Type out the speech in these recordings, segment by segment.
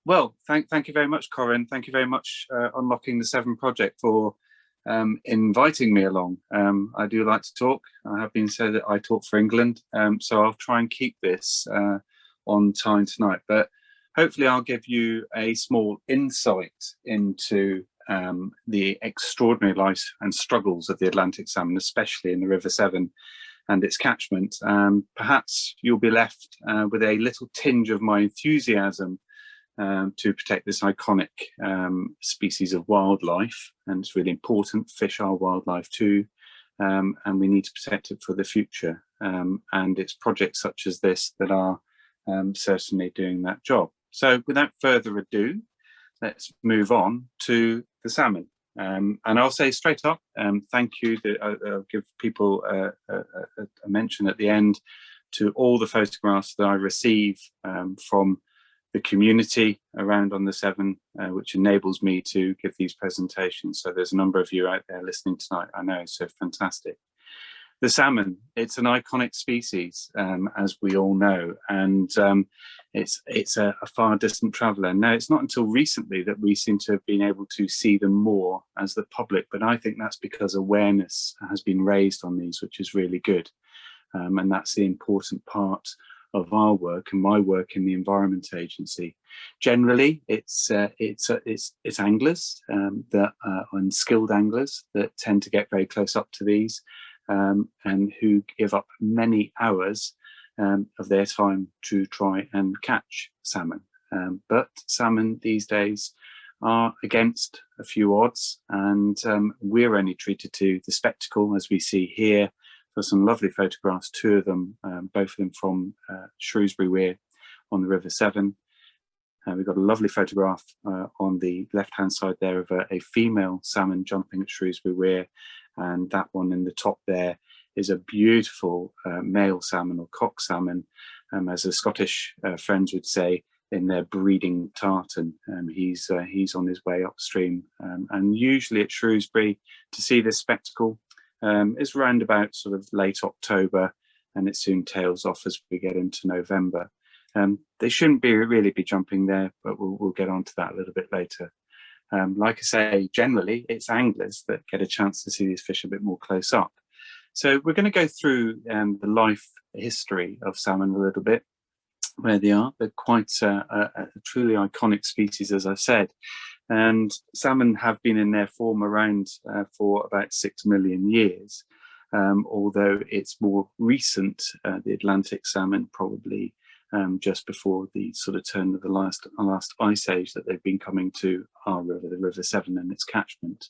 Well, thank you very much, Corinne. Thank you very much, Unlocking the Severn project, for inviting me along. I do like to talk. I have been said that I talk for England, so I'll try and keep this on time tonight. But hopefully I'll give you a small insight into the extraordinary life and struggles of the Atlantic salmon, especially in the River Severn and its catchment. Perhaps you'll be left with a little tinge of my enthusiasm to protect this iconic species of wildlife, and it's really important. Fish are wildlife too, and we need to protect it for the future. And it's projects such as this that are certainly doing that job. So without further ado, let's move on to the salmon. And I'll say straight up, thank you. I'll give people a mention at the end to all the photographs that I receive from the community around on the Severn, which enables me to give these presentations. So there's a number of you out there listening tonight, I know, so fantastic. The salmon, it's an iconic species, as we all know, and it's a far distant traveller. Now, it's not until recently that we seem to have been able to see them more as the public, but I think that's because awareness has been raised on these, which is really good. And that's the important part of our work and my work in the Environment Agency. Generally, it's anglers that and skilled anglers that tend to get very close up to these, and who give up many hours of their time to try and catch salmon. But salmon these days are against a few odds, and we're only treated to the spectacle, as we see here. There's some lovely photographs, two of them, both of them from Shrewsbury Weir on the River Severn. We've got a lovely photograph on the left-hand side there of a female salmon jumping at Shrewsbury Weir, and that one in the top there is a beautiful male salmon, or cock salmon, as the Scottish friends would say, in their breeding tartan. He's on his way upstream, and usually at Shrewsbury to see this spectacle is around about sort of late October, and it soon tails off as we get into November. They shouldn't really be jumping there, but we'll get on to that a little bit later. Like I say, generally it's anglers that get a chance to see these fish a bit more close up. So we're going to go through the life history of salmon a little bit, where they are. They're quite a truly iconic species, as I said. And salmon have been in their form around for about 6 million years, although it's more recent, the Atlantic salmon, probably just before the sort of turn of the last ice age, that they've been coming to our river, the River Severn and its catchment.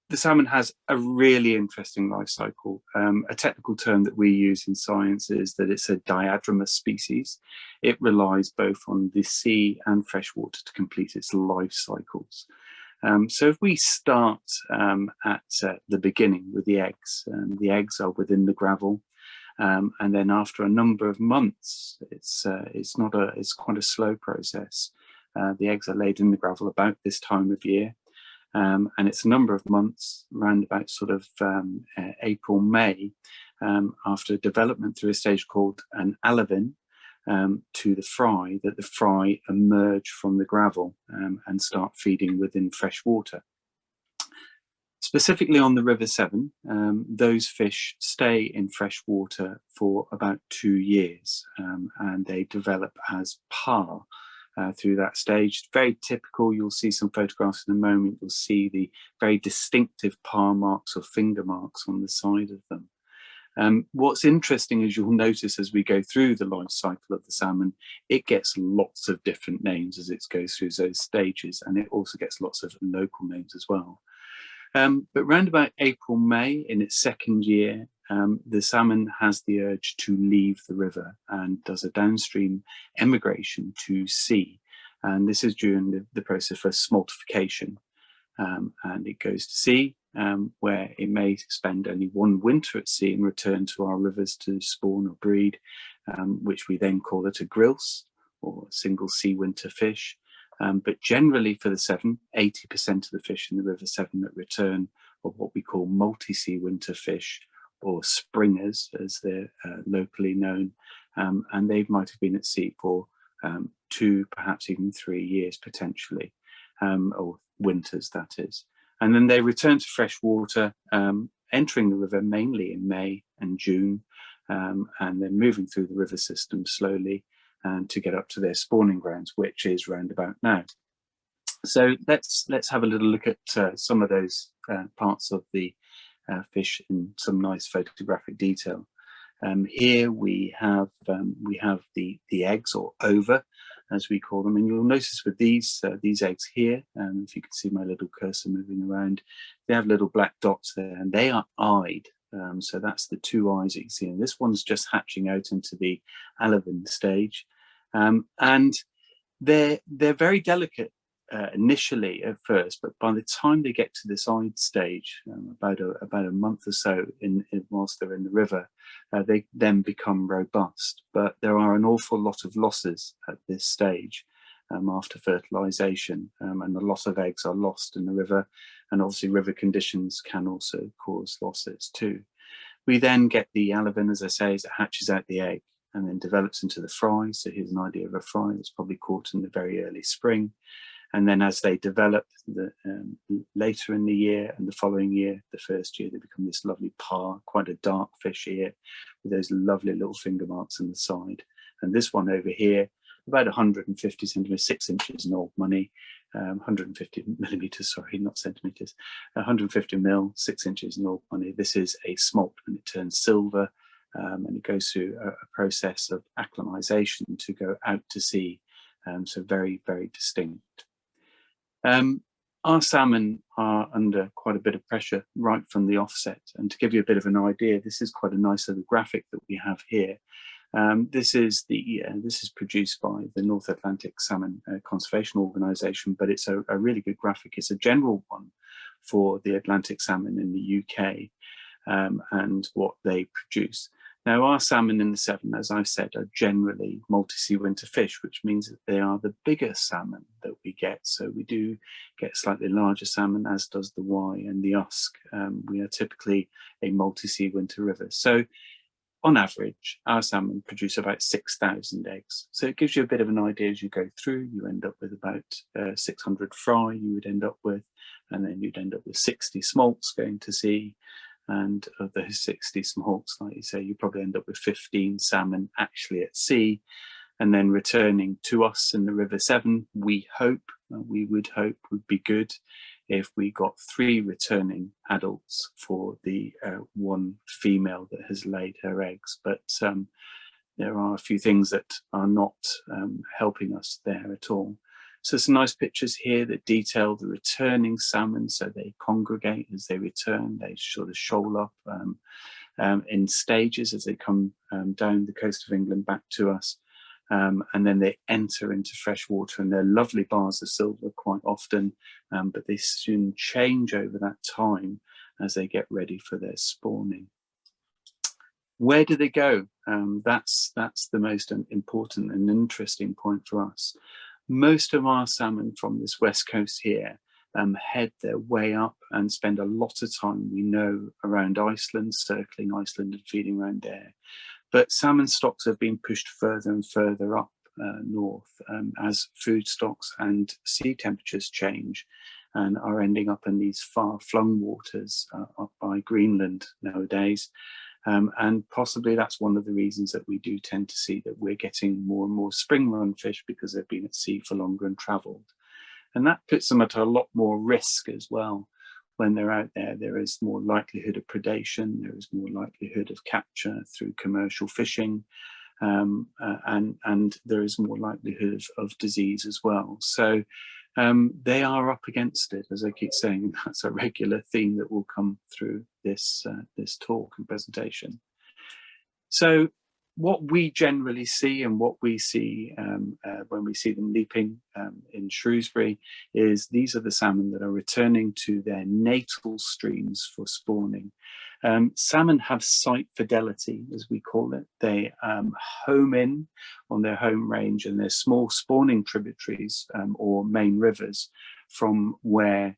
The salmon has a really interesting life cycle. A technical term that we use in science is that it's a diadromous species. It relies both on the sea and freshwater to complete its life cycles. So if we start at the beginning with the eggs are within the gravel, and then after a number of months, it's quite a slow process. The eggs are laid in the gravel about this time of year. And it's a number of months, around about sort of April, May, after development through a stage called an alevin to the fry, that the fry emerge from the gravel and start feeding within fresh water. Specifically on the River Severn, those fish stay in fresh water for about 2 years, and they develop as parr. Through that stage. Very typical. You'll see some photographs in a moment. You'll see the very distinctive parr marks or finger marks on the side of them. What's interesting is you'll notice as we go through the life cycle of the salmon, it gets lots of different names as it goes through those stages, and it also gets lots of local names as well. But around about April, May, in its second year, the salmon has the urge to leave the river and does a downstream emigration to sea. And this is during the process for smoltification. And it goes to sea, where it may spend only 1 winter at sea and return to our rivers to spawn or breed, which we then call it a grilse, or a single sea winter fish. But generally for the Severn, 80% of the fish in the River Severn that return are what we call multi-sea winter fish, or springers as they're locally known, and they might have been at sea for 2, perhaps even 3 years potentially, or winters that is. And then they return to fresh water, entering the river mainly in May and June, and then moving through the river system slowly to get up to their spawning grounds, which is round about now. So let's have a little look at some of those parts of the fish in some nice photographic detail. Here we have the eggs, or ova, as we call them, and you'll notice with these eggs here, if you can see my little cursor moving around, they have little black dots there, and they are eyed. So that's the 2 eyes that you see, and this one's just hatching out into the alevin stage, and they're very delicate initially at first, but by the time they get to this eyed stage, about a month or so whilst they're in the river, they then become robust. But there are an awful lot of losses at this stage after fertilization, and a lot of eggs are lost in the river, and obviously river conditions can also cause losses too. We then get the alevin, as I say, as it hatches out the egg and then develops into the fry. So here's an idea of a fry that's probably caught in the very early spring. And then as they develop later in the year and the following year, the first year, they become this lovely parr, quite a dark fish here, with those lovely little finger marks on the side. And this one over here, about 150 centimeters, 6 inches in old money, 150 millimeters, sorry, not centimeters, 150 mil, 6 inches in old money. This is a smolt, and it turns silver, and it goes through a process of acclimatization to go out to sea. So very, very distinct. Our salmon are under quite a bit of pressure right from the offset, and to give you a bit of an idea, this is quite a nice little graphic that we have here. This is produced by the North Atlantic Salmon Conservation Organisation, but it's a really good graphic. It's a general one for the Atlantic salmon in the UK and what they produce. Now, our salmon in the Severn, as I've said, are generally multi-sea winter fish, which means that they are the bigger salmon that we get. So we do get slightly larger salmon, as does the Wye and the Usk. We are typically a multi-sea winter river. So on average, our salmon produce about 6,000 eggs. So it gives you a bit of an idea as you go through. You end up with about 600 fry you would end up with, and then you'd end up with 60 smolts going to sea. And of those 60 smolts, like you say, you probably end up with 15 salmon actually at sea, and then returning to us in the River Severn. We would hope would be good if we got 3 returning adults for the 1 female that has laid her eggs. But there are a few things that are not helping us there at all. So some nice pictures here that detail the returning salmon. So they congregate as they return. They sort of shoal up in stages as they come down the coast of England back to us. And then they enter into fresh water, and they're lovely bars of silver quite often, but they soon change over that time as they get ready for their spawning. Where do they go? That's the most important and interesting point for us. Most of our salmon from this west coast here head their way up and spend a lot of time, we know, around Iceland, circling Iceland and feeding around there. But salmon stocks have been pushed further and further up north as food stocks and sea temperatures change, and are ending up in these far-flung waters up by Greenland nowadays. And possibly that's one of the reasons that we do tend to see that we're getting more and more spring run fish, because they've been at sea for longer and travelled. And that puts them at a lot more risk as well. When they're out there, there is more likelihood of predation, there is more likelihood of capture through commercial fishing, and there is more likelihood of disease as well. So they are up against it, as I keep saying, and that's a regular theme that will come through this talk and presentation. So what we generally see, and what we see when we see them leaping in Shrewsbury, is these are the salmon that are returning to their natal streams for spawning. Salmon have site fidelity, as we call it. They home in on their home range and their small spawning tributaries or main rivers from where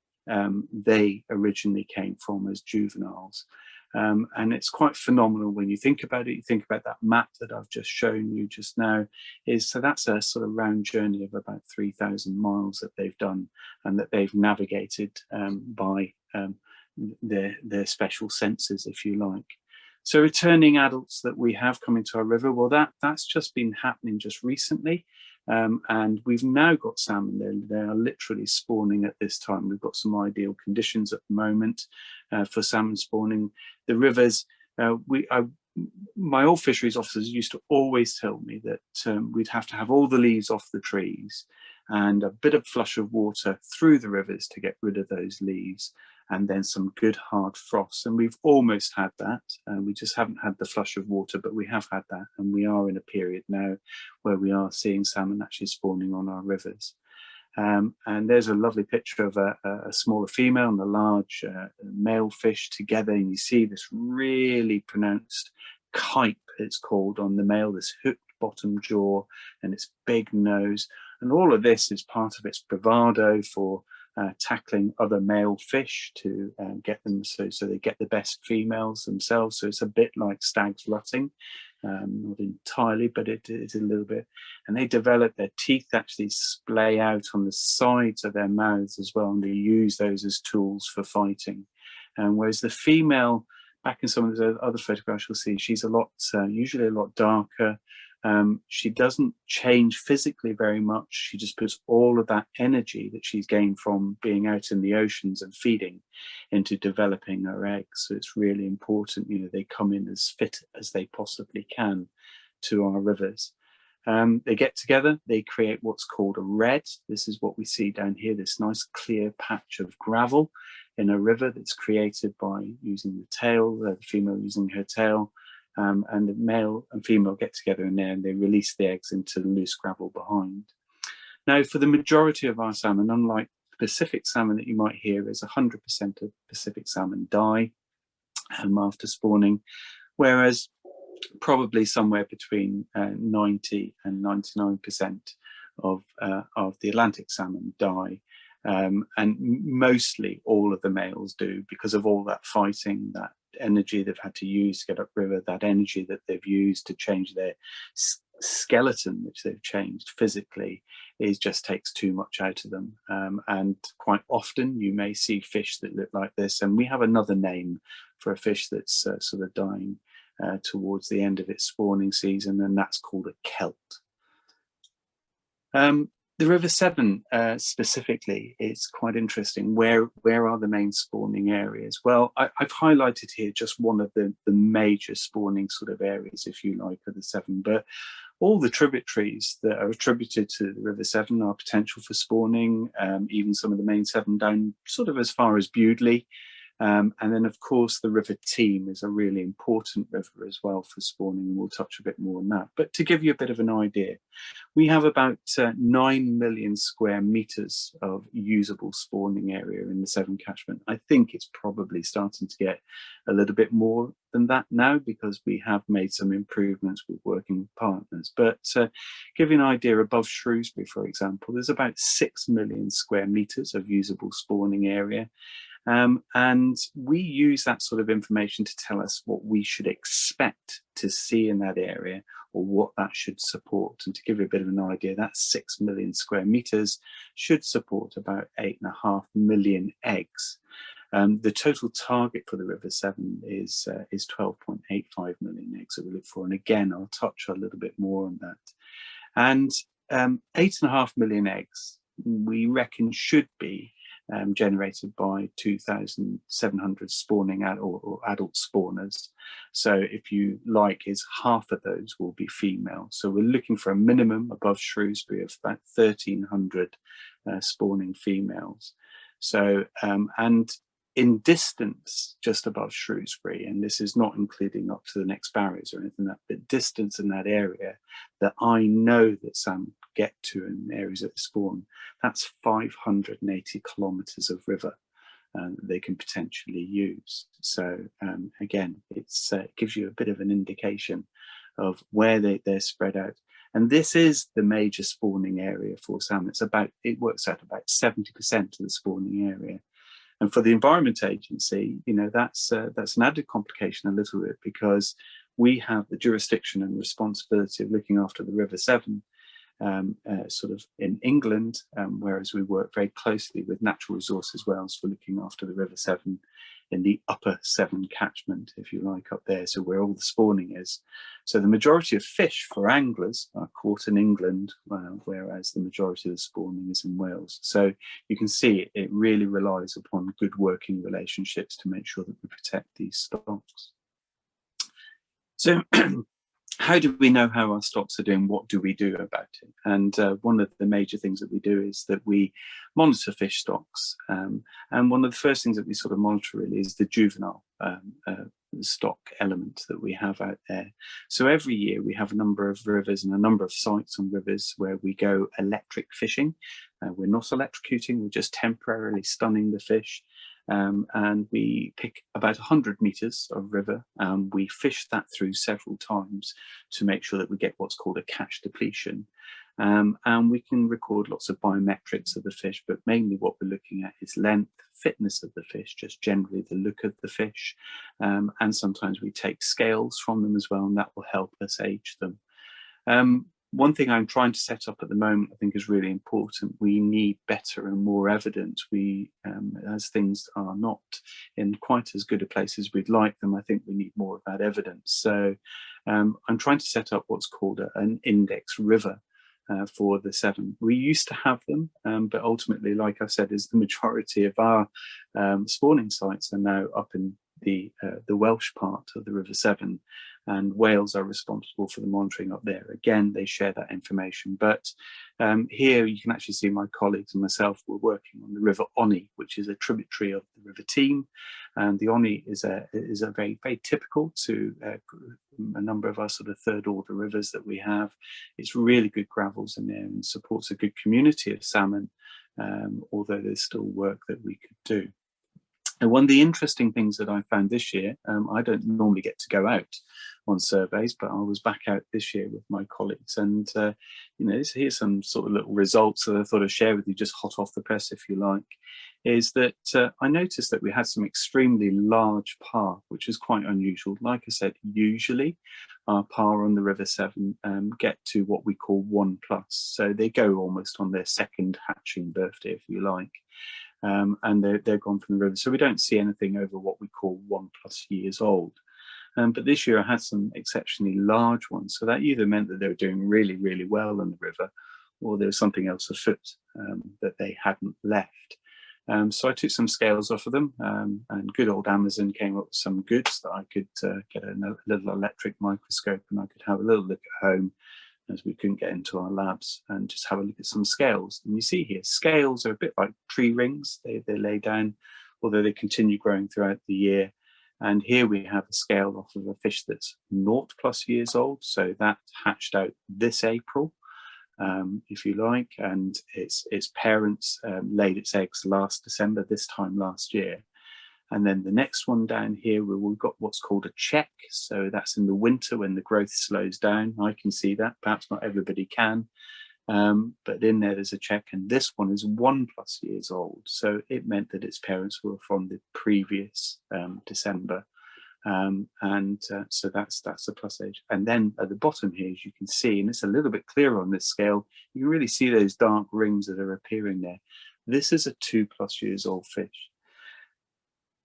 they originally came from as juveniles. And it's quite phenomenal when you think about it. You think about that map that I've just shown you just now. So that's a sort of round journey of about 3,000 miles that they've done and that they've navigated by their special senses, if you like. So returning adults that we have coming to our river, well, that's just been happening just recently. And we've now got salmon. They are literally spawning at this time. We've got some ideal conditions at the moment for salmon spawning. The rivers, my old fisheries officers used to always tell me that we'd have to have all the leaves off the trees and a bit of flush of water through the rivers to get rid of those leaves, and then some good hard frost. And we've almost had that. We just haven't had the flush of water, but we have had that. And we are in a period now where we are seeing salmon actually spawning on our rivers. And there's a lovely picture of a smaller female and a large male fish together. And you see this really pronounced kype, it's called, on the male, this hooked bottom jaw and its big nose. And all of this is part of its bravado for tackling other male fish to get them so they get the best females themselves. So it's a bit like stags rutting, not entirely, but it is a little bit. And they develop, their teeth actually splay out on the sides of their mouths as well, and they use those as tools for fighting. Whereas the female, back in some of the other photographs you'll see, she's usually a lot darker. She doesn't change physically very much. She just puts all of that energy that she's gained from being out in the oceans and feeding into developing her eggs. So it's really important, they come in as fit as they possibly can to our rivers. They get together, they create what's called a red. This is what we see down here, this nice clear patch of gravel in a river that's created by using the tail, the female using her tail. And the male and female get together in there and they release the eggs into the loose gravel behind. Now, for the majority of our salmon, unlike Pacific salmon that you might hear, is 100% of Pacific salmon die after spawning, whereas probably somewhere between 90 and 99% of the Atlantic salmon die. And mostly all of the males do, because of all that fighting, that energy they've had to use to get upriver, that energy that they've used to change their skeleton, which they've changed physically, just takes too much out of them. And quite often you may see fish that look like this, and we have another name for a fish that's sort of dying towards the end of its spawning season, and that's called a kelt. The River Severn specifically is quite interesting. Where are the main spawning areas? Well, I've highlighted here just one of the major spawning sort of areas, if you like, of the Severn, but all the tributaries that are attributed to the River Severn are potential for spawning, even some of the main Severn down sort of as far as Bewdley. And then, of course, the River Teme is a really important river as well for spawning, and we'll touch a bit more on that. But to give you a bit of an idea, we have about 9 million square metres of usable spawning area in the Severn catchment. I think it's probably starting to get a little bit more than that now, because we have made some improvements with working with partners. But give you an idea, above Shrewsbury, for example, there's about 6 million square metres of usable spawning area. And we use that sort of information to tell us what we should expect to see in that area, or what that should support. And to give you a bit of an idea, that 6 million square metres should support about 8.5 million eggs. The total target for the River Severn is 12.85 million eggs that we look for. And again, I'll touch a little bit more on that. And 8.5 million eggs, we reckon, should be generated by 2,700 spawning or adult spawners. So if you like, is half of those will be female. So we're looking for a minimum above Shrewsbury of about 1,300 spawning females. So and in distance just above Shrewsbury, and this is not including up to the next barriers or anything like that, but distance in that area that I know that some get to in areas that spawn, that's 580 kilometres of river they can potentially use. So again, it gives you a bit of an indication of where they're spread out. And this is the major spawning area for salmon. It works out about 70% of the spawning area. And for the Environment Agency, you know, that's an added complication a little bit, because we have the jurisdiction and responsibility of looking after the River Severn, sort of in England, whereas we work very closely with Natural Resources Wales for looking after the River Severn in the upper Severn catchment, if you like, up there, so where all the spawning is. So the majority of fish for anglers are caught in England, whereas the majority of the spawning is in Wales. So you can see it really relies upon good working relationships to make sure that we protect these stocks. So how do we know how our stocks are doing? What do we do about it? And one of the major things that we do is that we monitor fish stocks. And one of the first things that we sort of monitor really is the juvenile stock element that we have out there. So every year we have a number of rivers and a number of sites on rivers where we go electric fishing. We're not electrocuting, we're just temporarily stunning the fish. And we pick about 100 meters of river, and we fish that through several times to make sure that we get what's called a catch depletion. And we can record lots of biometrics of the fish, but mainly what we're looking at is length, fitness of the fish, just generally the look of the fish. And sometimes we take scales from them as well, and that will help us age them. One thing I'm trying to set up at the moment, I think, is really important. We need better and more evidence. As things are not in quite as good a place as we'd like them, I think we need more of that evidence. So I'm trying to set up what's called an index river for the Severn. We used to have them, but ultimately, like I said, is the majority of our spawning sites are now up in the Welsh part of the River Severn, and Wales are responsible for the monitoring up there. Again, they share that information, but here you can actually see my colleagues and myself were working on the River Onny, which is a tributary of the River Team, and the Onny is a very, very typical to a number of our sort of third order rivers that we have. It's really good gravels in there and supports a good community of salmon, although there's still work that we could do. And one of the interesting things that I found this year, I don't normally get to go out on surveys, but I was back out this year with my colleagues, and you know, here's some sort of little results that I thought I'd share with you, just hot off the press, if you like. Is that I noticed that we had some extremely large par, which is quite unusual. Like I said, usually our par on the River Severn get to what we call 1+, so they go almost on their second hatching birthday, if you like. And they're gone from the river. So we don't see anything over what we call 1+ years old. But this year I had some exceptionally large ones. So that either meant that they were doing really, really well in the river, or there was something else afoot that they hadn't left. So I took some scales off of them, and good old Amazon came up with some goods that I could get a little electric microscope, and I could have a little look at home, as we couldn't get into our labs, and just have a look at some scales. And you see here, scales are a bit like tree rings. They lay down, although they continue growing throughout the year. And here we have a scale off of a fish that's 0+ years old. So that hatched out this April, if you like, and its parents laid its eggs last December, this time last year. And then the next one down here, we've got what's called a check. So that's in the winter when the growth slows down. I can see that, perhaps not everybody can. But in there's a check, and this one is 1+ years old. So it meant that its parents were from the previous December. So that's the plus age. And then at the bottom here, as you can see, and it's a little bit clearer on this scale, you can really see those dark rings that are appearing there. This is a 2+ years old fish.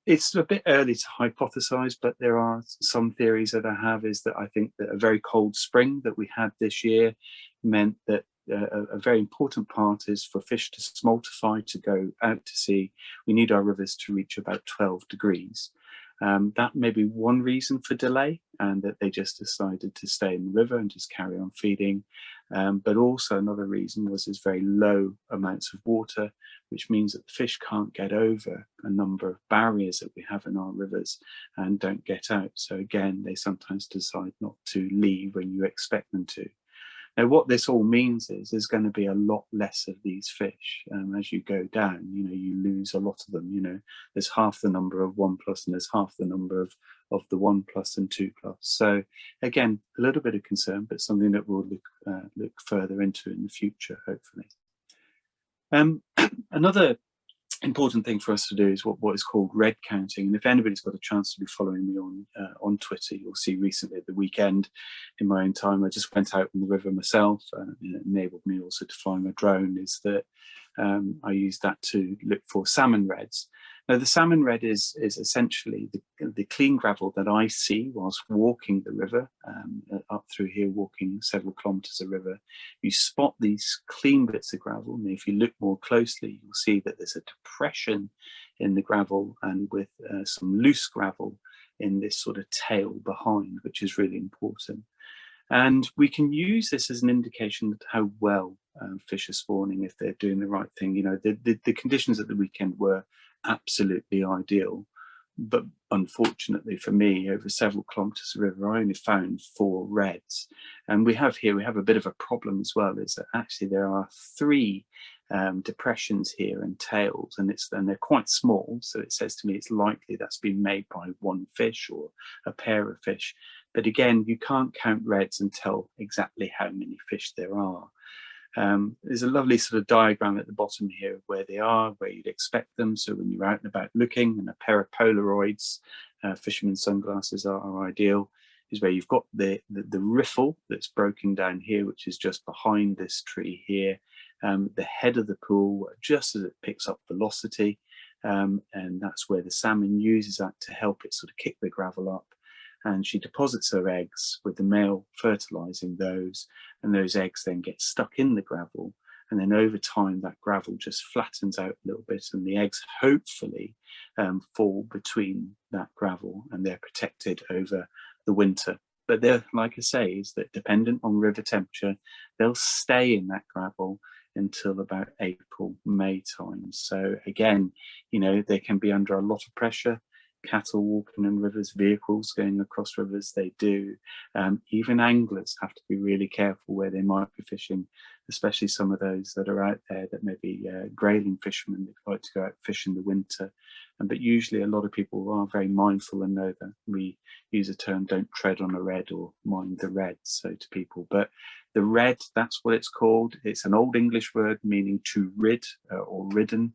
It's a bit early to hypothesize, but there are some theories that I have, is that I think that a very cold spring that we had this year meant that a very important part is for fish to smoltify, to go out to sea. We need our rivers to reach about 12 degrees. That may be one reason for delay, and that they just decided to stay in the river and just carry on feeding. But also another reason was there's very low amounts of water, which means that the fish can't get over a number of barriers that we have in our rivers and don't get out. So again, they sometimes decide not to leave when you expect them to. Now, what this all means is there's going to be a lot less of these fish as you go down. You know, you lose a lot of them. You know, there's half the number of 1+, and there's half the number of the 1+ and 2+. So again, a little bit of concern, but something that we'll look further into in the future, hopefully. Another important thing for us to do is what is called red counting. And if anybody's got a chance to be following me on Twitter, you'll see recently at the weekend, in my own time, I just went out on the river myself. It enabled me also to fly my drone. Is that I used that to look for salmon reds. Now, the salmon red is essentially the clean gravel that I see whilst walking the river, up through here, walking several kilometres of river. You spot these clean bits of gravel, and if you look more closely, you'll see that there's a depression in the gravel, and with some loose gravel in this sort of tail behind, which is really important. And we can use this as an indication of how well fish are spawning, if they're doing the right thing. You know, the conditions at the weekend were absolutely ideal, but unfortunately for me, over several kilometres of river, I only found 4 reds. And we have a bit of a problem as well, is that actually there are 3 depressions here and tails, and they're quite small. So it says to me it's likely that's been made by one fish or a pair of fish. But again, you can't count reds and tell exactly how many fish there are. There's a lovely sort of diagram at the bottom here of where they are, where you'd expect them. So when you're out and about looking, and a pair of Polaroids, fisherman's sunglasses are ideal, is where you've got the riffle that's broken down here, which is just behind this tree here, the head of the pool, just as it picks up velocity, and that's where the salmon uses that to help it sort of kick the gravel up. And she deposits her eggs with the male fertilizing those, and those eggs then get stuck in the gravel. And then over time, that gravel just flattens out a little bit, and the eggs hopefully fall between that gravel, and they're protected over the winter. But they're, like I say, is that dependent on river temperature, they'll stay in that gravel until about April, May time. So again, you know, they can be under a lot of pressure. Cattle walking in rivers, vehicles going across rivers, they do. Even anglers have to be really careful where they might be fishing, especially some of those that are out there that may be grayling fishermen that like to go out fish in the winter. But usually a lot of people are very mindful and know that we use a term, don't tread on a red or mind the red, so to people. But the red, that's what it's called. It's an Old English word meaning to rid or ridden.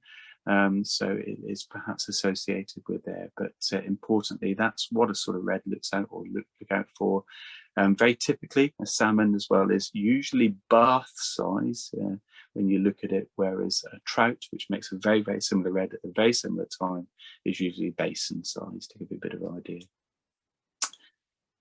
So it is perhaps associated with there, but importantly, that's what a sort of red looks out or look out for. Very typically, a salmon as well is usually bath size when you look at it, whereas a trout, which makes a very, very similar red at a very similar time, is usually basin size, to give you a bit of an idea.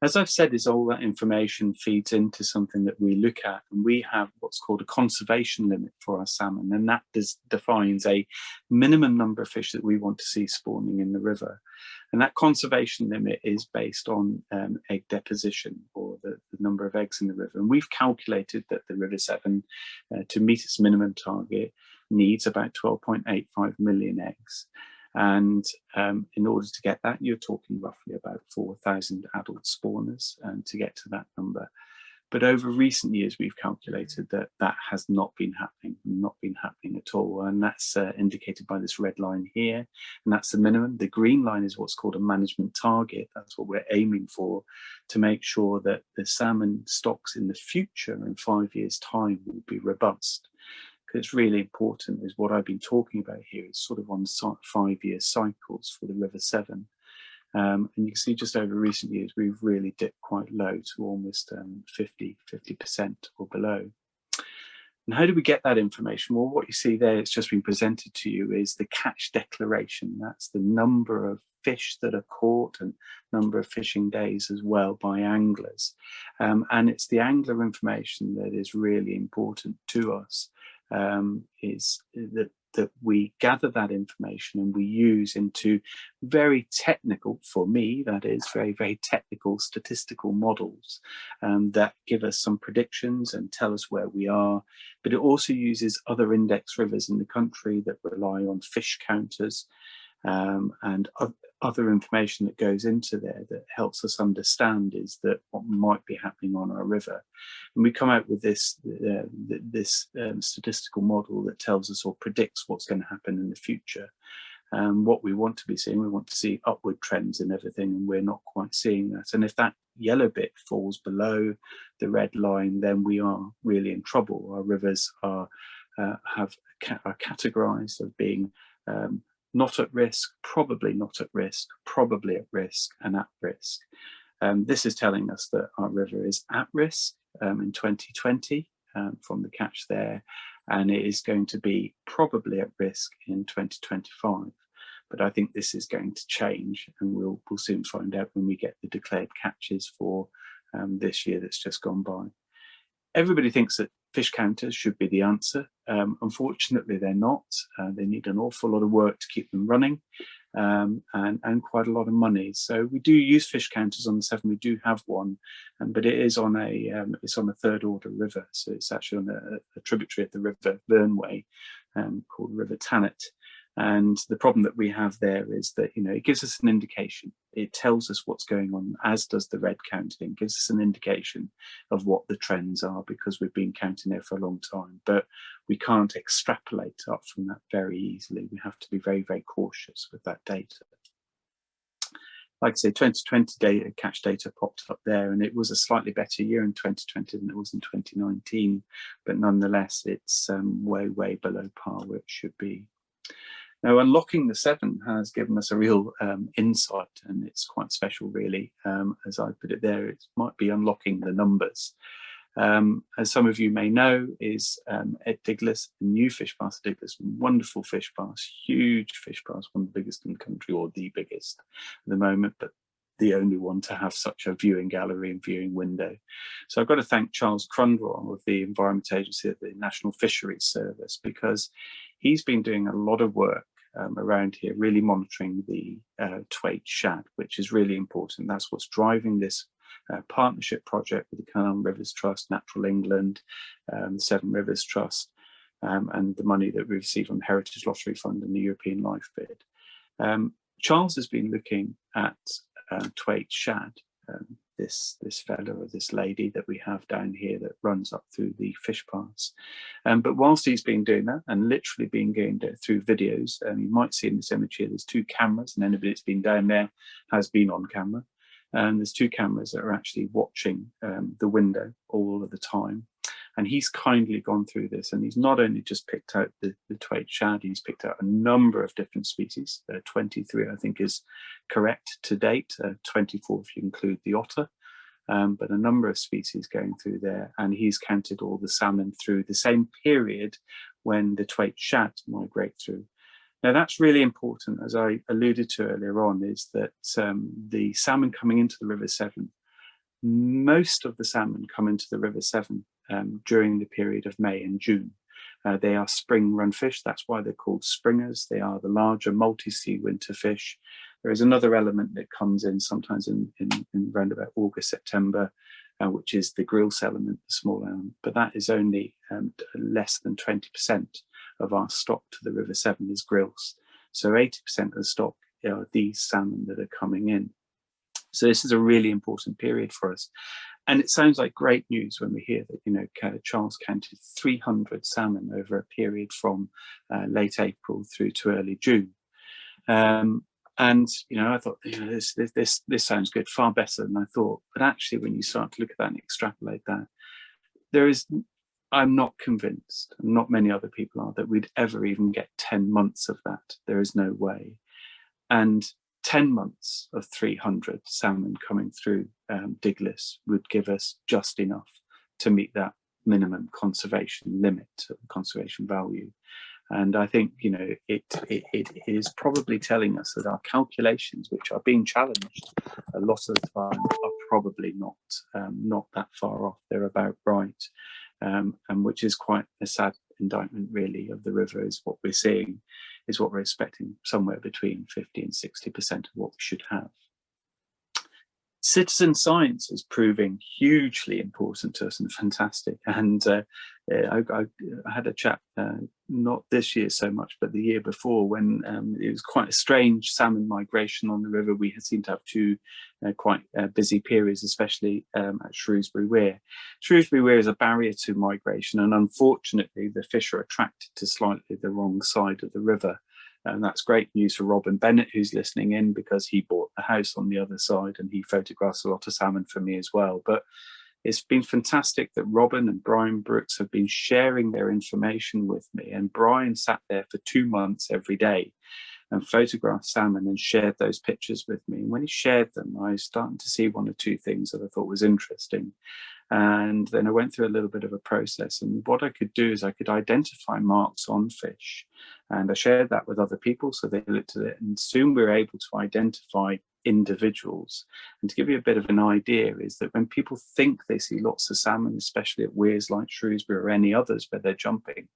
As I've said, is all that information feeds into something that we look at, and we have what's called a conservation limit for our salmon, and that defines a minimum number of fish that we want to see spawning in the river. And that conservation limit is based on egg deposition, or the number of eggs in the river. And we've calculated that the River Severn, to meet its minimum target, needs about 12.85 million eggs. And in order to get that, you're talking roughly about 4,000 adult spawners to get to that number. But over recent years, we've calculated that that has not been happening at all. And that's indicated by this red line here. And that's the minimum. The green line is what's called a management target. That's what we're aiming for, to make sure that the salmon stocks in the future, in 5 years' time, will be robust. It's really important, is what I've been talking about here, is sort of on 5-year cycles for the River Severn. And you can see just over recent years, we've really dipped quite low to almost 50% or below. And how do we get that information? Well, what you see there, it's just been presented to you, is the catch declaration. That's the number of fish that are caught and number of fishing days as well by anglers. And it's the angler information that is really important to us. Is that we gather that information and we use into very technical, for me, that is very, very technical statistical models that give us some predictions and tell us where we are. But it also uses other index rivers in the country that rely on fish counters and other information that goes into there that helps us understand is that what might be happening on our river. And we come out with this statistical model that tells us or predicts what's going to happen in the future. What we want to be seeing, we want to see upward trends in everything, and we're not quite seeing that. And if that yellow bit falls below the red line, then we are really in trouble. Our rivers are categorized as being Not at risk, probably not at risk, probably at risk, and at risk. This is telling us that our river is at risk in 2020 from the catch there, and it is going to be probably at risk in 2025. But I think this is going to change, and we'll soon find out when we get the declared catches for this year that's just gone by. Everybody thinks that fish counters should be the answer. Unfortunately, they're not. They need an awful lot of work to keep them running, and quite a lot of money. So we do use fish counters on the Severn. We do have one, but it is on a third order river. So it's actually on a tributary of the River Severn called River Tannet. And the problem that we have there is that, it gives us an indication. It tells us what's going on, as does the red counting. It gives us an indication of what the trends are, because we've been counting there for a long time. But we can't extrapolate up from that very easily. We have to be very, very cautious with that data. Like I say, 2020 catch data popped up there, and it was a slightly better year in 2020 than it was in 2019. But nonetheless, it's way, way below par where it should be. Now, Unlocking the Severn has given us a real insight, and it's quite special, really. As I put it there, it might be unlocking the numbers. As some of you may know, is at Diglas, a new fish pass at Diglas, wonderful fish pass, huge fish pass, one of the biggest in the country, or the biggest at the moment, but the only one to have such a viewing gallery and viewing window. So I've got to thank Charles Crundwell of the Environment Agency at the National Fisheries Service, because he's been doing a lot of work around here, really monitoring the Thwaite shad, which is really important. That's what's driving this partnership project with the Canal Rivers Trust, Natural England, the Severn Rivers Trust, and the money that we receive from the Heritage Lottery Fund and the European Life Bid. Charles has been looking at Thwaite shad, this fella or this lady that we have down here that runs up through the fish pass. But whilst he's been doing that, and literally been going through videos, you might see in this image here, there's two cameras, and anybody that's been down there has been on camera. And there's two cameras that are actually watching the window all of the time. And he's kindly gone through this, and he's not only just picked out the Thwaite shad, he's picked out a number of different species. 23, I think, is correct to date, 24 if you include the otter, but a number of species going through there. And he's counted all the salmon through the same period when the Thwaite shad migrate through. Now, that's really important, as I alluded to earlier on, is that the salmon coming into the River Severn, most of the salmon come into the River Severn during the period of May and June. They are spring run fish. That's why they're called springers. They are the larger multi-sea winter fish. There is another element that comes in sometimes in around about August, September, which is the grilse element, the small element, but that is only less than 20% of our stock to the River Severn is grilse. So 80% of the stock are these salmon that are coming in. So this is a really important period for us. And it sounds like great news when we hear that, Charles counted 300 salmon over a period from late April through to early June. And, I thought, this sounds good, far better than I thought. But actually, when you start to look at that and extrapolate that, I'm not convinced, and not many other people are, that we'd ever even get 10 months of that. There is no way. And 10 months of 300 salmon coming through Diglas would give us just enough to meet that minimum conservation limit, conservation value. And I think, it is probably telling us that our calculations, which are being challenged a lot of the time, are probably not that far off. They're about right, and which is quite a sad indictment, really, of the river. Is what we're seeing, is what we're expecting, somewhere between 50 and 60% of what we should have. Citizen science is proving hugely important to us and fantastic. And I had a chat, not this year so much, but the year before, when it was quite a strange salmon migration on the river. We had seemed to have two quite busy periods, especially at Shrewsbury Weir. Shrewsbury Weir is a barrier to migration, and unfortunately the fish are attracted to slightly the wrong side of the river. And that's great news for Robin Bennett, who's listening in, because he bought the house on the other side and he photographs a lot of salmon for me as well. But it's been fantastic that Robin and Brian Brooks have been sharing their information with me, and Brian sat there for 2 months every day and photographed salmon and shared those pictures with me. And when he shared them, I was starting to see one or two things that I thought was interesting. And then I went through a little bit of a process, and what I could do is I could identify marks on fish, and I shared that with other people, so they looked at it, and soon we were able to identify individuals. And to give you a bit of an idea is that when people think they see lots of salmon, especially at weirs like Shrewsbury or any others where they're jumping,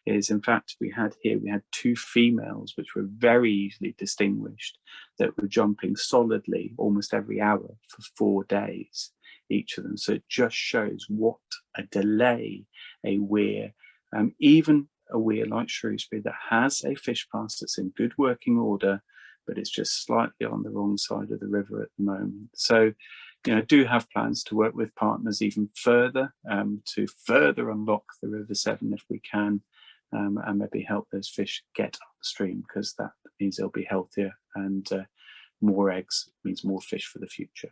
is in fact we had 2 females which were very easily distinguished, that were jumping solidly almost every hour for 4 days, each of them. So it just shows what a delay a weir, even a weir like Shrewsbury that has a fish pass that's in good working order, but it's just slightly on the wrong side of the river at the moment. So, you know, I do have plans to work with partners even further, to further unlock the River Severn if we can, and maybe help those fish get upstream, because that means they'll be healthier, and more eggs means more fish for the future.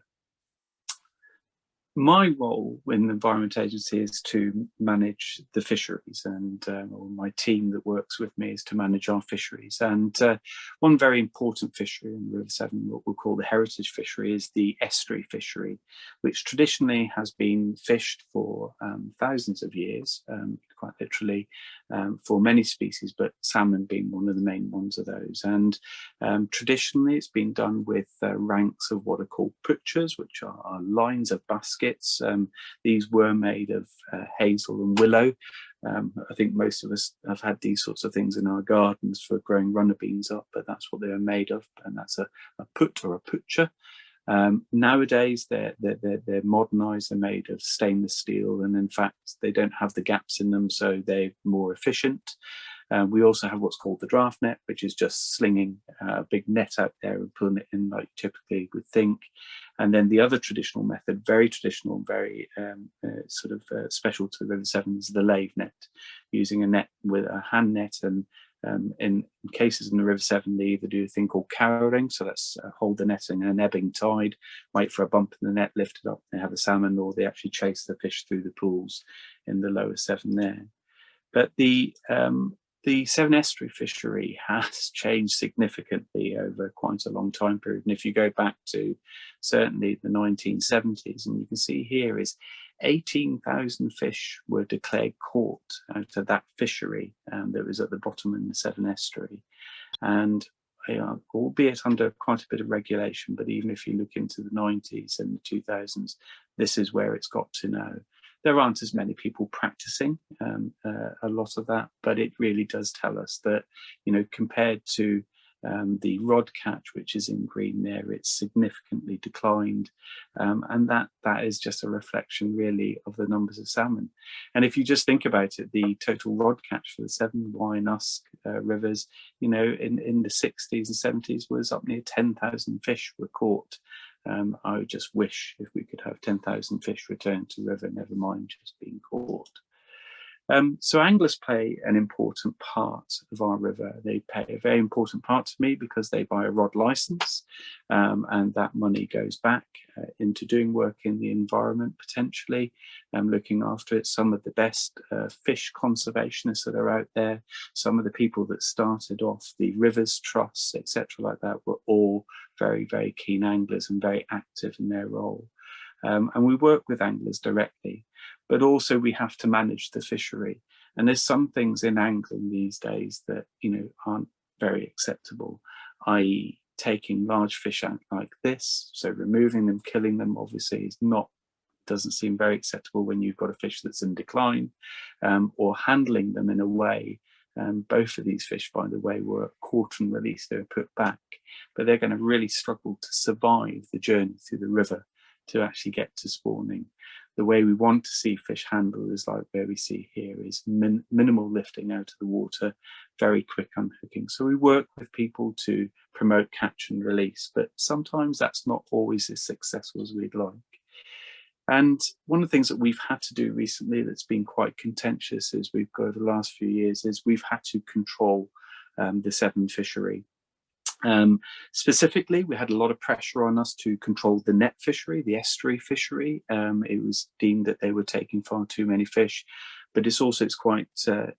My role in the Environment Agency is to manage the fisheries, and or my team that works with me is to manage our fisheries. And one very important fishery in the River Severn, what we'll call the heritage fishery, is the estuary fishery, which traditionally has been fished for thousands of years, quite literally, for many species, but salmon being one of the main ones of those. And traditionally it's been done with ranks of what are called putchers, which are lines of baskets. These were made of hazel and willow. I think most of us have had these sorts of things in our gardens for growing runner beans up, but that's what they are made of, and that's a put or a putcher. Nowadays they're modernized, they're made of stainless steel, and in fact they don't have the gaps in them, so they're more efficient. We also have what's called the draft net, which is just slinging a big net out there and pulling it in like you typically would think. And then the other traditional method, very traditional, very special to the River Severn, is the lave net, using a net with a hand net. And in cases in the River Severn, they either do a thing called cowering, so that's hold the netting in an ebbing tide, wait for a bump in the net, lift it up, they have a salmon, or they actually chase the fish through the pools in the lower Severn there. But the Severn estuary fishery has changed significantly over quite a long time period. And if you go back to certainly the 1970s, and you can see here is 18,000 fish were declared caught out of that fishery that was at the bottom in the Severn estuary. And albeit under quite a bit of regulation, but even if you look into the 90s and the 2000s, this is where it's got to now. There aren't as many people practicing a lot of that, but it really does tell us that, you know, compared to the rod catch, which is in green there, it's significantly declined, and that is just a reflection really of the numbers of salmon. And if you just think about it, the total rod catch for the Severn, Wye, Usk rivers, you know, in the 60s and 70s was up near 10,000 fish were caught. I would just wish if we could have 10,000 fish returned to the river, never mind just being caught. So anglers play an important part of our river. They play a very important part to me because they buy a rod license, and that money goes back into doing work in the environment, potentially, looking after it. Some of the best fish conservationists that are out there, some of the people that started off the rivers trusts, etc., like that, were all very, very keen anglers and very active in their role. And we work with anglers directly, but also we have to manage the fishery. And there's some things in angling these days that, you know, aren't very acceptable, i.e. taking large fish out like this. So removing them, killing them, obviously doesn't seem very acceptable when you've got a fish that's in decline, or handling them in a way. Both of these fish, by the way, were caught and released. They were put back, but they're going to really struggle to survive the journey through the river to actually get to spawning. The way we want to see fish handled is like where we see here, is minimal lifting out of the water, very quick unhooking. So we work with people to promote catch and release, but sometimes that's not always as successful as we'd like. And one of the things that we've had to do recently that's been quite contentious is we've got over the last few years is we've had to control the Severn fishery. Specifically, we had a lot of pressure on us to control the net fishery, the estuary fishery. It was deemed that they were taking far too many fish, but it's quite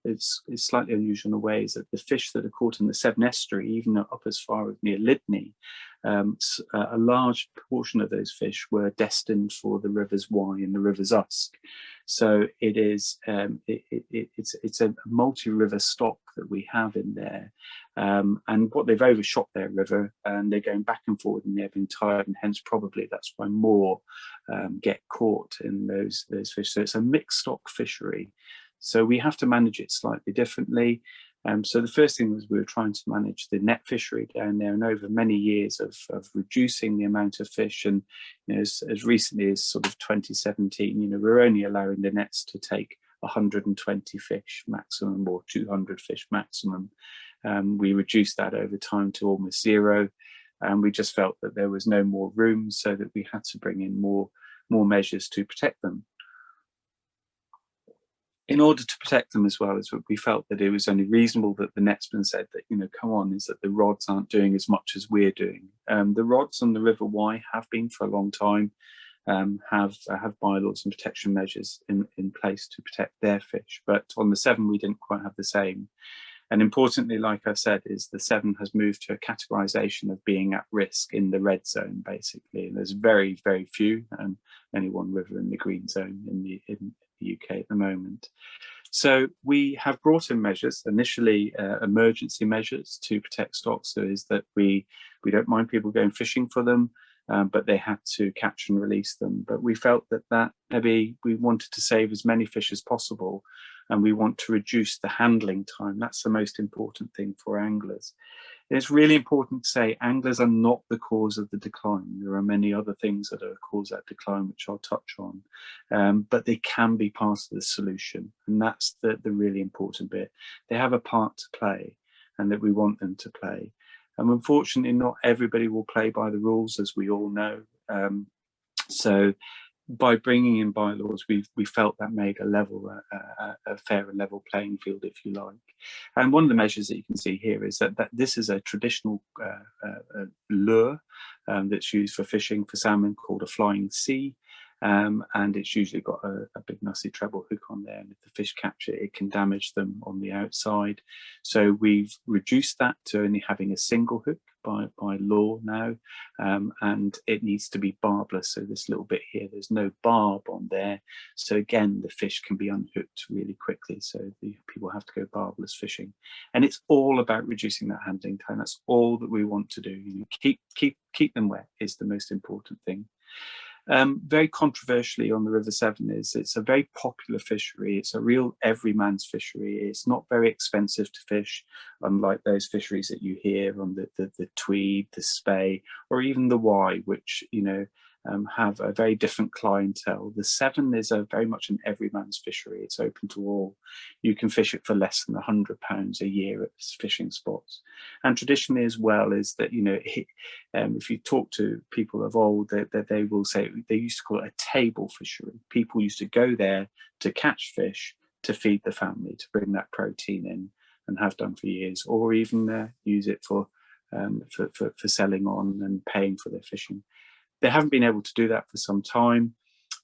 it's slightly unusual in a way is that the fish that are caught in the Severn estuary, even up as far as near Lydney, a large proportion of those fish were destined for the rivers Wye and the rivers Usk. So it is it's a multi-river stock that we have in there. And what they've overshot their river, and they're going back and forward in the ebbing tide, and hence probably that's why more get caught in those fish. So it's a mixed stock fishery. So we have to manage it slightly differently. So the first thing was we were trying to manage the net fishery down there, and over many years of reducing the amount of fish. And as recently as sort of 2017, we're only allowing the nets to take 120 fish maximum, or 200 fish maximum. We reduced that over time to almost zero, and we just felt that there was no more room, so that we had to bring in more measures to protect them. In order to protect them as well, as we felt that it was only reasonable that the netsmen said that, come on, is that the rods aren't doing as much as we're doing. The rods on the River Wye have been for a long time, have bylaws and protection measures in place to protect their fish. But on the Severn, we didn't quite have the same. And importantly, like I said, is the Severn has moved to a categorisation of being at risk in the red zone, basically. And there's very, very few, and only one river in the green zone in the UK at the moment. So we have brought in measures, initially emergency measures to protect stocks. So is that we don't mind people going fishing for them, but they had to catch and release them. But we felt that maybe we wanted to save as many fish as possible, and we want to reduce the handling time. That's the most important thing for anglers. It's really important to say anglers are not the cause of the decline. There are many other things that are cause that decline, which I'll touch on, but they can be part of the solution. And that's the really important bit. They have a part to play, and that we want them to play. And unfortunately, not everybody will play by the rules, as we all know. So by bringing in bylaws, we felt that made a fair and level playing field, if you like. And one of the measures that you can see here is that this is a traditional lure that's used for fishing for salmon, called a flying sea. And it's usually got a big nasty treble hook on there, and if the fish capture it, it can damage them on the outside. So we've reduced that to only having a single hook by law now, and it needs to be barbless. So this little bit here, there's no barb on there. So again, the fish can be unhooked really quickly. So the people have to go barbless fishing, and it's all about reducing that handling time. That's all that we want to do. Keep them wet is the most important thing. Very controversially on the River Severn is it's a very popular fishery. It's a real everyman's fishery. It's not very expensive to fish, unlike those fisheries that you hear on the Tweed, the Spey, or even the Wye, which have a very different clientele. The Severn is very much an everyman's fishery. It's open to all. You can fish it for less than £100 a year at fishing spots. And traditionally as well is that, if you talk to people of old, they will say they used to call it a table fishery. People used to go there to catch fish, to feed the family, to bring that protein in, and have done for years, or even use it for selling on and paying for their fishing. They haven't been able to do that for some time,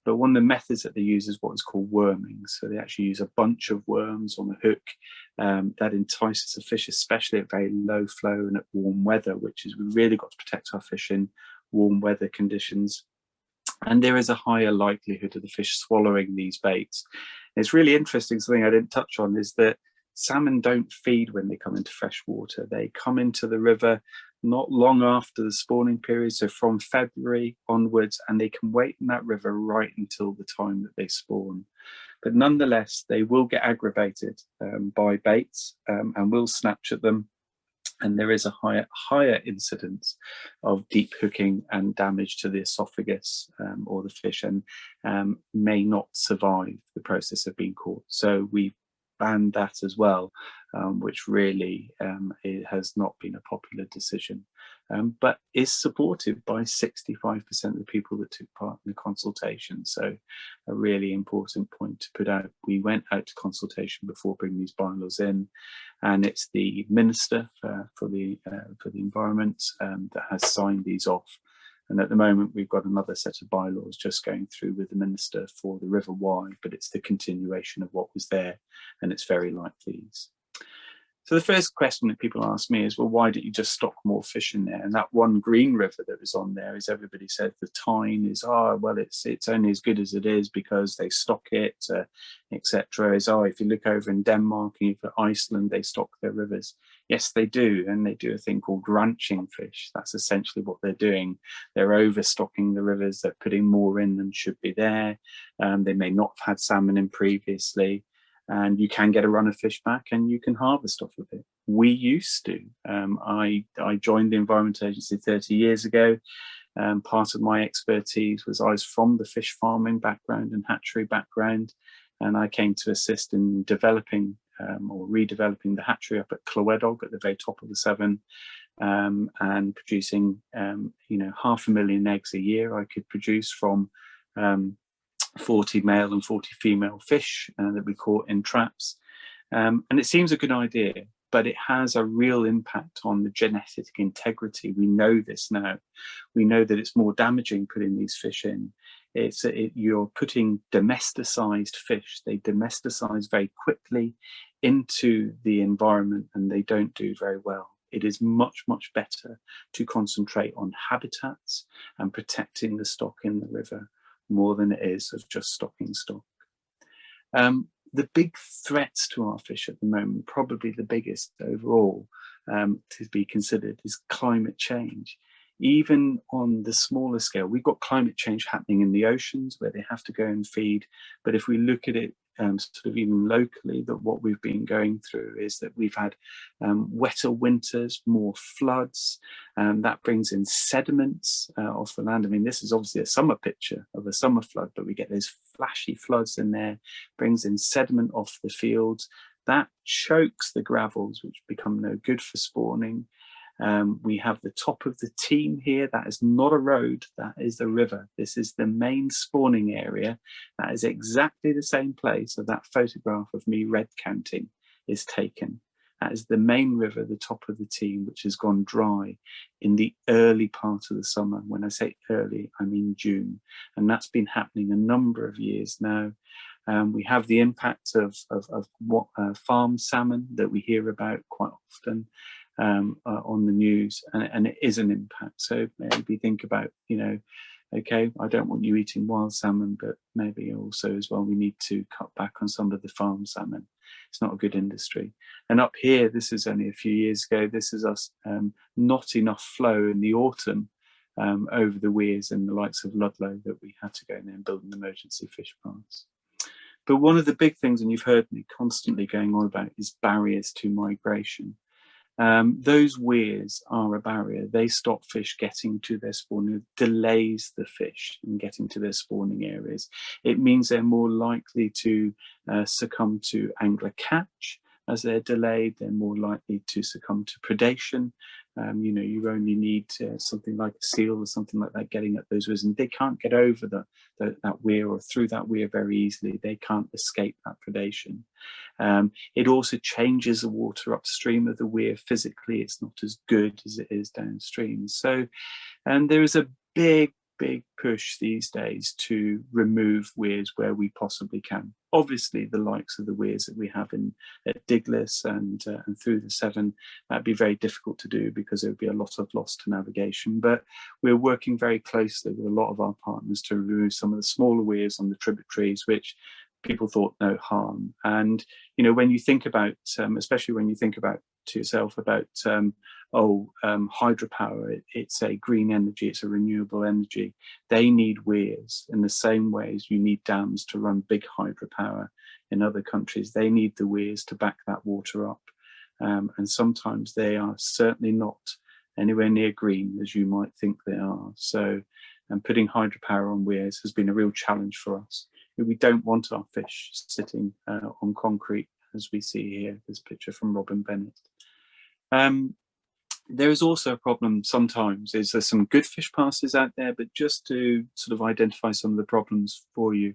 but one of the methods that they use is what is called worming. So they actually use a bunch of worms on a hook that entices the fish, especially at very low flow and at warm weather, which is we've really got to protect our fish in warm weather conditions. And there is a higher likelihood of the fish swallowing these baits. And it's really interesting, something I didn't touch on, is that salmon don't feed when they come into fresh water. They come into the river not long after the spawning period, so from February onwards, and they can wait in that river right until the time that they spawn. But nonetheless, they will get aggravated by baits and will snatch at them. And there is a higher incidence of deep hooking and damage to the esophagus or the fish, and may not survive the process of being caught. So we banned that as well, which really it has not been a popular decision, but is supported by 65% of the people that took part in the consultation. So a really important point to put out. We went out to consultation before bringing these bylaws in, and it's the Minister for the Environment that has signed these off. And at the moment, we've got another set of bylaws just going through with the Minister for the River Wye, but it's the continuation of what was there, and it's very like these. So the first question that people ask me is, well, why don't you just stock more fish in there? And that one green river that was on there, as everybody said, the Tyne is, well, it's only as good as it is because they stock it, etc. Is, if you look over in Denmark and for Iceland, they stock their rivers. Yes, they do, and they do a thing called ranching fish. That's essentially what they're doing. They're overstocking the rivers. They're putting more in than should be there. They may not have had salmon in previously. And you can get a run of fish back and you can harvest off of it. We used to. I joined the Environment Agency 30 years ago. Part of my expertise was I was from the fish farming background and hatchery background, and I came to assist in developing or redeveloping the hatchery up at Clywedog at the very top of the Severn, and producing 500,000 eggs a year I could produce from 40 male and 40 female fish that we caught in traps. And it seems a good idea, but it has a real impact on the genetic integrity. We know this now. We know that it's more damaging putting these fish in. You're putting domesticized fish. They domesticize very quickly into the environment and they don't do very well. It is much, much better to concentrate on habitats and protecting the stock in the river more than it is of just stocking stock. The big threats to our fish at the moment, probably the biggest overall to be considered, is climate change. Even on the smaller scale, we've got climate change happening in the oceans where they have to go and feed. But if we look at it sort of even locally, that what we've been going through is that we've had wetter winters, more floods, that brings in sediments off the land. I mean, this is obviously a summer picture of a summer flood, but we get those flashy floods in there, brings in sediment off the fields. That chokes the gravels, which become no good for spawning. We have the top of the team here. That is not a road, that is the river. This is the main spawning area. That is exactly the same place that that photograph of me red counting is taken. That is the main river, the top of the team, which has gone dry in the early part of the summer. When I say early, I mean June. And that's been happening a number of years now. We have the impact of what farm salmon that we hear about quite often on the news, and it is an impact. So maybe think about, okay, I don't want you eating wild salmon, but maybe also as well we need to cut back on some of the farm salmon. It's not a good industry. And up here, this is only a few years ago, this is us not enough flow in the autumn over the weirs and the likes of Ludlow that we had to go in there and build an emergency fish pass. But one of the big things, and you've heard me constantly going on about, is barriers to migration. Those weirs are a barrier. They stop fish getting to their spawning, it delays the fish in getting to their spawning areas. It means they're more likely to succumb to angler catch. As they're delayed, they're more likely to succumb to predation. You only need something like a seal or something like that getting at those weirs, and they can't get over that weir or through that weir very easily. They can't escape that predation. It also changes the water upstream of the weir physically. It's not as good as it is downstream. So there is a big push these days to remove weirs where we possibly can. Obviously, the likes of the weirs that we have at Diglis and through the Severn, that'd be very difficult to do because there would be a lot of loss to navigation. But we're working very closely with a lot of our partners to remove some of the smaller weirs on the tributaries, which people thought no harm. And when you think about, especially when you think about to yourself about hydropower, it's a green energy, it's a renewable energy. They need weirs in the same way as you need dams to run big hydropower in other countries. They need the weirs to back that water up, and sometimes they are certainly not anywhere near green as you might think they are. So putting hydropower on weirs has been a real challenge for us. We don't want our fish sitting on concrete as we see here, this picture from Robin Bennett. There is also a problem sometimes, is there's some good fish passes out there, but just to sort of identify some of the problems for you.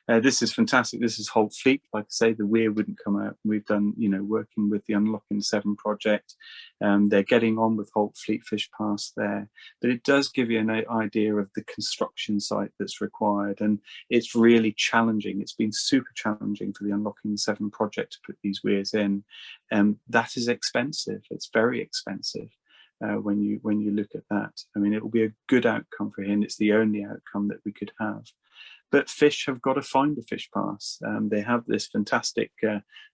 This is fantastic. This is Holt Fleet. Like I say, the weir wouldn't come out. We've done, working with the Unlocking the Severn project. They're getting on with Holt Fleet Fish Pass there, but it does give you an idea of the construction site that's required, and it's really challenging. It's been super challenging for the Unlocking the Severn project to put these weirs in. That is expensive. It's very expensive. When you look at that, I mean, it will be a good outcome for him. It's the only outcome that we could have. But fish have got to find a fish pass. They have this fantastic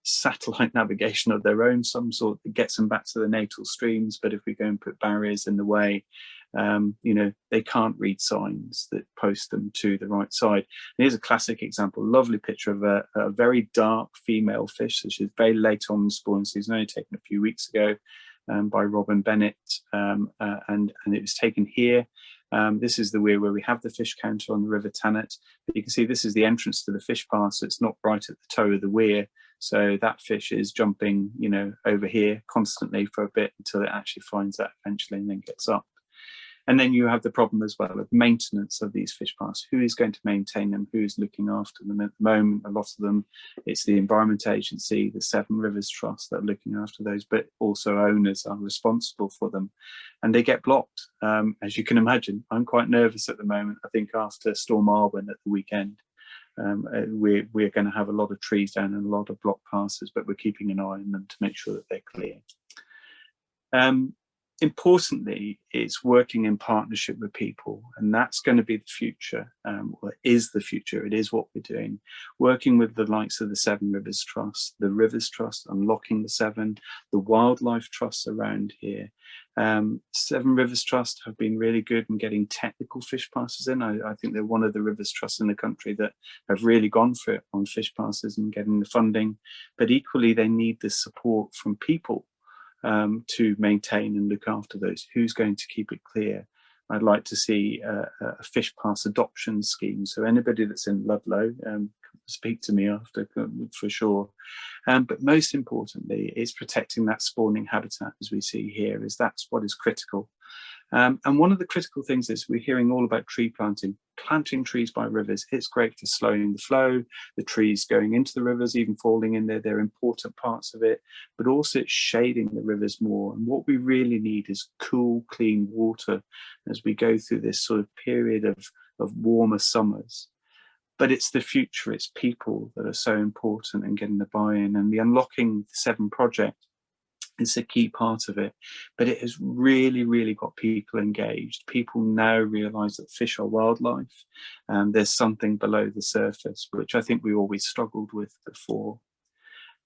satellite navigation of their own, some sort that gets them back to the natal streams. But if we go and put barriers in the way, they can't read signs that post them to the right side. And here's a classic example, lovely picture of a very dark female fish. So she's very late on the spawning season, only taken a few weeks ago. By Robin Bennett, and it was taken here. This is the weir where we have the fish counter on the River Tannet. But you can see this is the entrance to the fish pass. So it's not right at the toe of the weir. So that fish is jumping, over here constantly for a bit until it actually finds that eventually and then gets up. And then you have the problem as well of maintenance of these fish paths. Who is going to maintain them? Who is looking after them? At the moment, a lot of them, it's the Environment Agency, the Severn Rivers Trust that are looking after those, but also owners are responsible for them. And they get blocked. As you can imagine, I'm quite nervous at the moment. I think after Storm Arwen at the weekend, we're going to have a lot of trees down and a lot of block passes, but we're keeping an eye on them to make sure that they're clear. Importantly, it's working in partnership with people, and that's going to be the future, or is the future. It is what we're doing. Working with the likes of the Severn Rivers Trust, the Rivers Trust, Unlocking the Severn, the wildlife trusts around here. Severn Rivers Trust have been really good in getting technical fish passes in. I think they're one of the rivers trusts in the country that have really gone for it on fish passes and getting the funding, but equally they need the support from people to maintain and look after those. Who's going to keep it clear? I'd like to see a fish pass adoption scheme. So anybody that's in Ludlow, speak to me after for sure. But most importantly, it's protecting that spawning habitat, as we see here, that's what is critical. And one of the critical things is we're hearing all about tree planting trees by rivers. It's great for slowing the flow, the trees going into the rivers, even falling in there, they're important parts of it, but also it's shading the rivers more. And what we really need is cool, clean water as we go through this sort of period of warmer summers. But it's the future, it's people that are so important and getting the buy-in. And the Unlocking the Severn project is a key part of it, but it has really, really got people engaged. People now realise that fish are wildlife, and there's something below the surface, which I think we always struggled with before.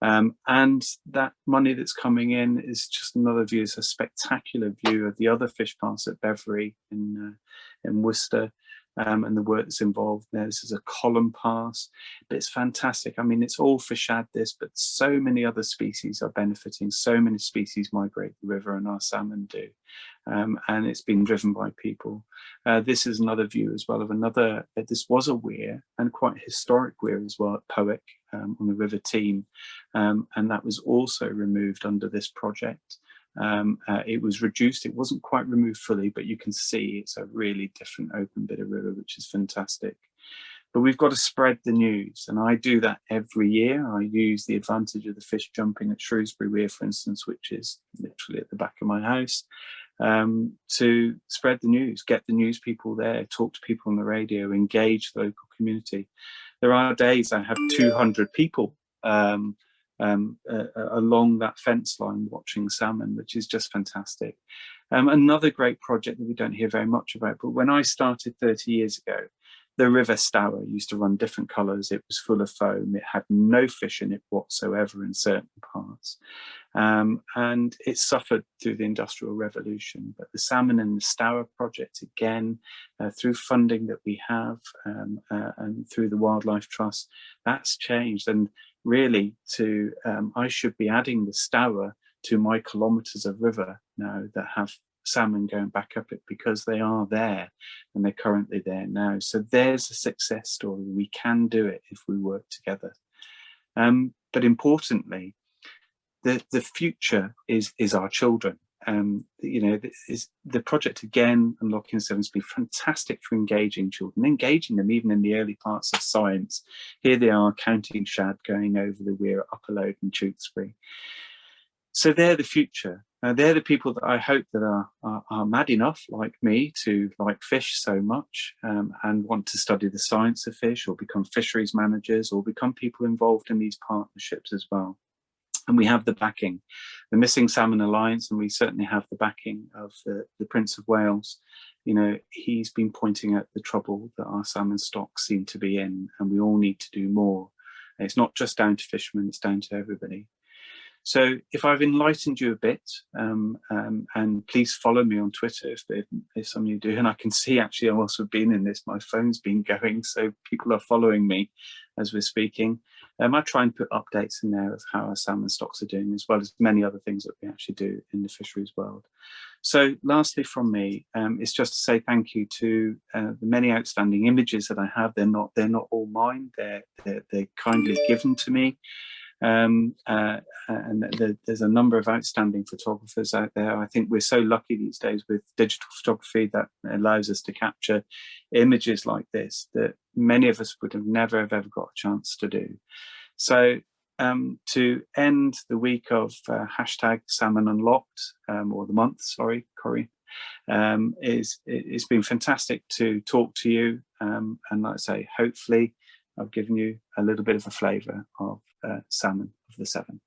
And that money that's coming in is just another view. It's a spectacular view of the other fish pass at Beverley in Worcester. And the work that's involved there. This is a column pass, but it's fantastic. I mean, it's all for shad this, but so many other species are benefiting. So many species migrate the river, and our salmon do. And it's been driven by people. This is another view as well of another, this was a weir, and quite a historic weir as well at Powick on the River Team. And that was also removed under this project. It was reduced, it wasn't quite removed fully, but you can see it's a really different open bit of river, which is fantastic. But we've got to spread the news, and I do that every year. I use the advantage of the fish jumping at Shrewsbury Weir, for instance, which is literally at the back of my house, to spread the news, get the news people there, talk to people on the radio, engage the local community. There are days I have 200 people along that fence line watching salmon, which is just fantastic. Another great project that we don't hear very much about, but when I started 30 years ago, the River Stour used to run different colours. It was full of foam. It had no fish in it whatsoever in certain parts. And it suffered through the Industrial Revolution. But the Salmon and the Stour project, again, through funding that we have and through the Wildlife Trust, that's changed. And really, I should be adding the Stour to my kilometres of river now that have salmon going back up it, because they are there and they're currently there now. So there's a success story. We can do it if we work together. but importantly, the future is our children. You know, the project again, Unlocking the Severn, has been fantastic for engaging children, engaging them even in the early parts of science. Here they are counting shad going over the weir at Upperload and Tewkesbury. So they're the future. They're the people that I hope that are mad enough, like me, to like fish so much and want to study the science of fish, or become fisheries managers, or become people involved in these partnerships as well. And we have the backing, the Missing Salmon Alliance, and we certainly have the backing of the Prince of Wales. You know, he's been pointing out the trouble that our salmon stocks seem to be in, and we all need to do more. And it's not just down to fishermen, it's down to everybody. So if I've enlightened you a bit, and please follow me on Twitter if some of you do. And I can see actually I've also been in this, my phone's been going, so people are following me as we're speaking. I try and put updates in there of how our salmon stocks are doing, as well as many other things that we actually do in the fisheries world. So lastly from me, it's just to say thank you to the many outstanding images that I have. They're not all mine, they're kindly given to me. And there's a number of outstanding photographers out there. I think we're so lucky these days with digital photography that allows us to capture images like this that many of us would have never got a chance to do. So to end the week of hashtag Salmon Unlocked, or the month, sorry, Corey, it's been fantastic to talk to you, and like I say, hopefully I've given you a little bit of a flavour of salmon of the Severn.